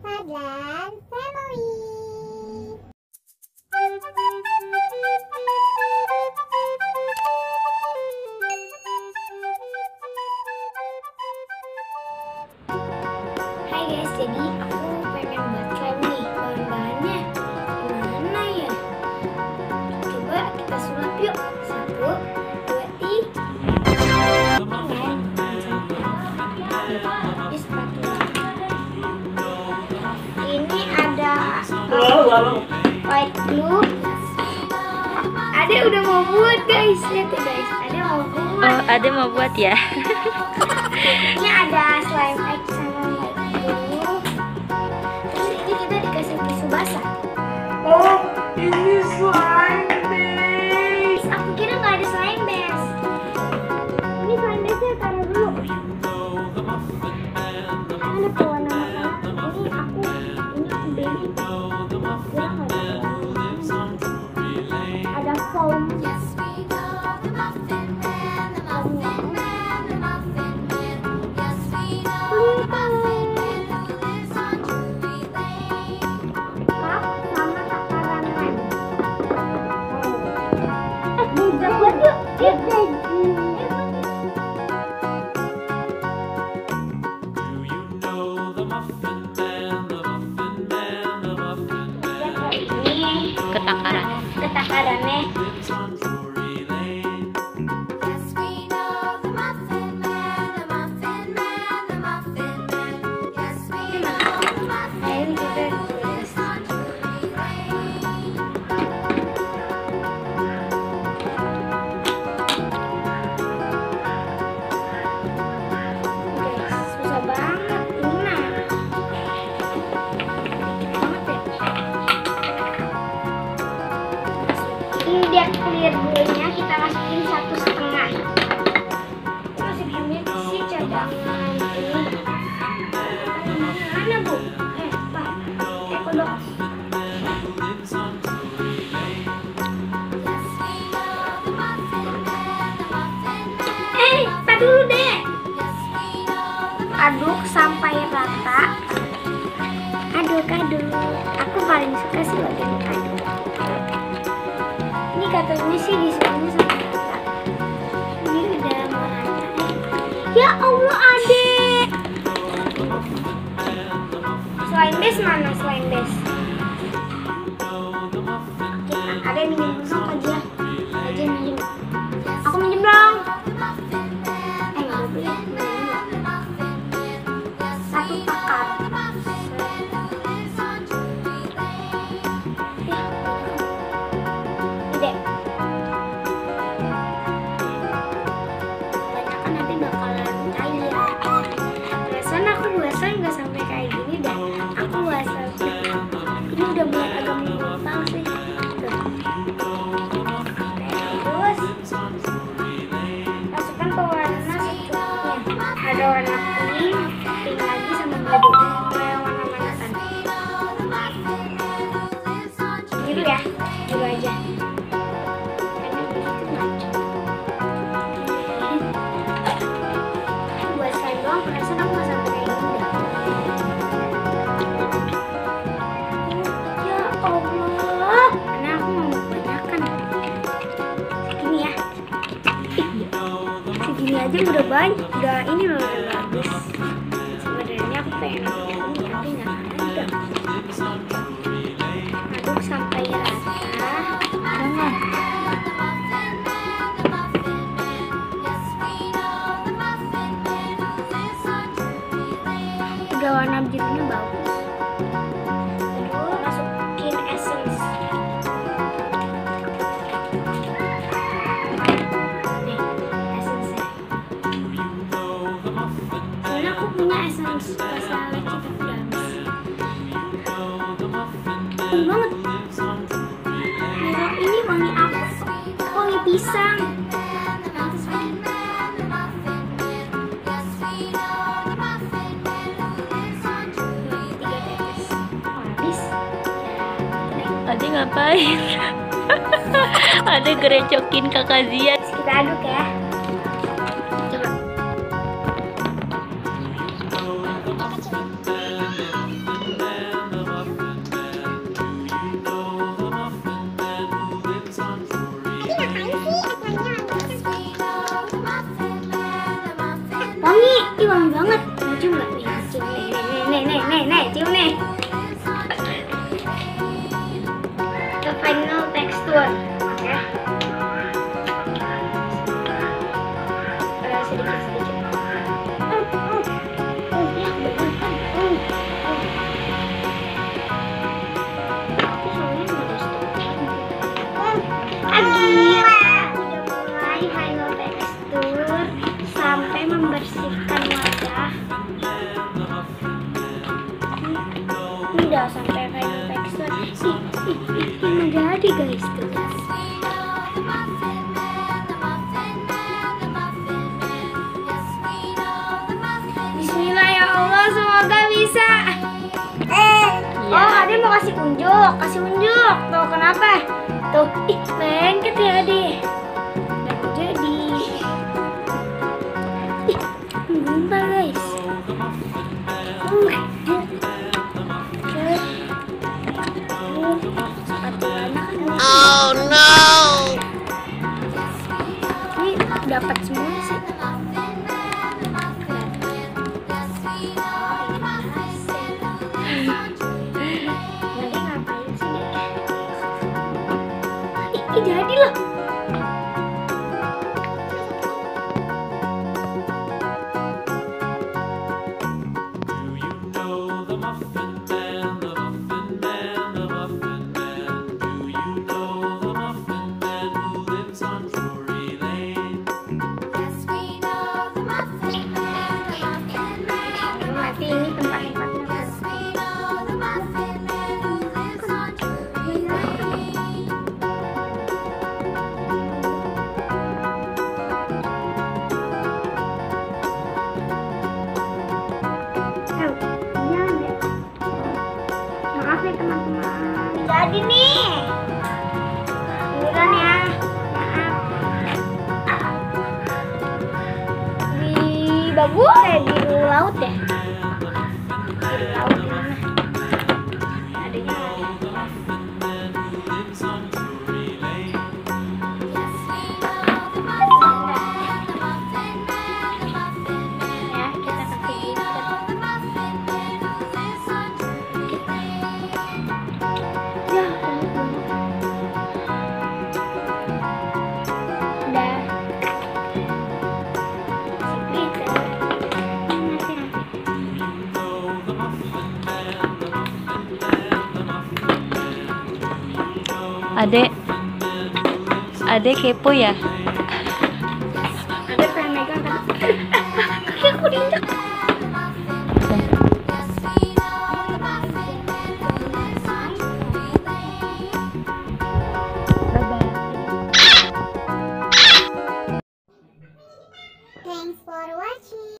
Fadlan Family. Hai guys, jadi aku pengen buat slime nih. Bahan-bahannya gimana ya? Coba kita sulap yuk. 1, 2, 3. Ini ada white glue. Ade udah mau buat guys, lihat ya guys. Ade mau buat. Oh, Ade mau buat ya? Ini ada slime egg sama white glue. Terus ini kita dikasih tisu basah. Oh, ini slime base. Aku kira nggak ada slime base. Ini slime base-nya taruh dulu. Ada pewarna makanan. Ini baby. Kira nggak ada foam. Ketakarannya. Susah banget ini mah. Ini dia clear dulunya, kita masukin 1,5. Masukinnya si cadangan ini. Mana bu? Pak. Kodok. Pak dulu deh. Aduk sampai rata. Aduk. Aku paling suka sih bagian aduk. Ini katanya sih disuruhnya sampai rata. Ini udah merata. Ya Allah, adek. Slime base mana slime base? Ada minjem dong aja. Aja minjem. Aku minjem dong. Nggak boleh. Satu pakat. Dek. Kebanyakan nanti bakalan cair. Perasaan aku buat slime nggak sampai kayak gini dah. Aku buat slime ini udah mulai agak mengumpal sih. Tuh. Terus masukkan pewarna secukupnya. Ada warna pink lagi sama biru. Yang warna mana kan? Biru ya, biru aja. Karena biru itu macam. Buat slime doang, perasaan aku nggak sampai kayak gini dah. Ya Allah, karena aku mau kebanyakan. Segini ya. Segini aja udah banyak, udah ini loh, udah bagus. Sebenarnya aku pengen ini tapi nggak ada. Aduk sampai rata. Jangan. Udah warna birunya bagus. Terus masukin essence. Nih, essence-nya. Soalnya aku punya essence masalah kita udah habis. Wangi banget. Kalau ini wangi apa? Wangi pisang. Ade ngapain? Ade gerecokin kakak Zia. Kita aduk ya. Coba. nih. The final texture. Oke. Sedikit. Udah mulai final texture sampai membersihkan wajah. Ini udah sampai final texture. Ini jadi guys tuh. Bismillah ya Allah, semoga bisa. Oh, Ade mau kasih unjuk. Tuh, kenapa? Tuh, lengket ya Ade. Udah jadi. Gumpal guys. Oh no! Ini dapat semua sih. Jadi loh. Mati ini tempat-tempatnya. Maaf nih teman-teman. Jadi nih. Buruan ya. Maaf. Bagus kayak biru laut ya. Biru laut di mana? Adanya ya, kita kasih ya, udah. Ade kepo ya? Ada pengen megang kan? Kaki aku diinjak.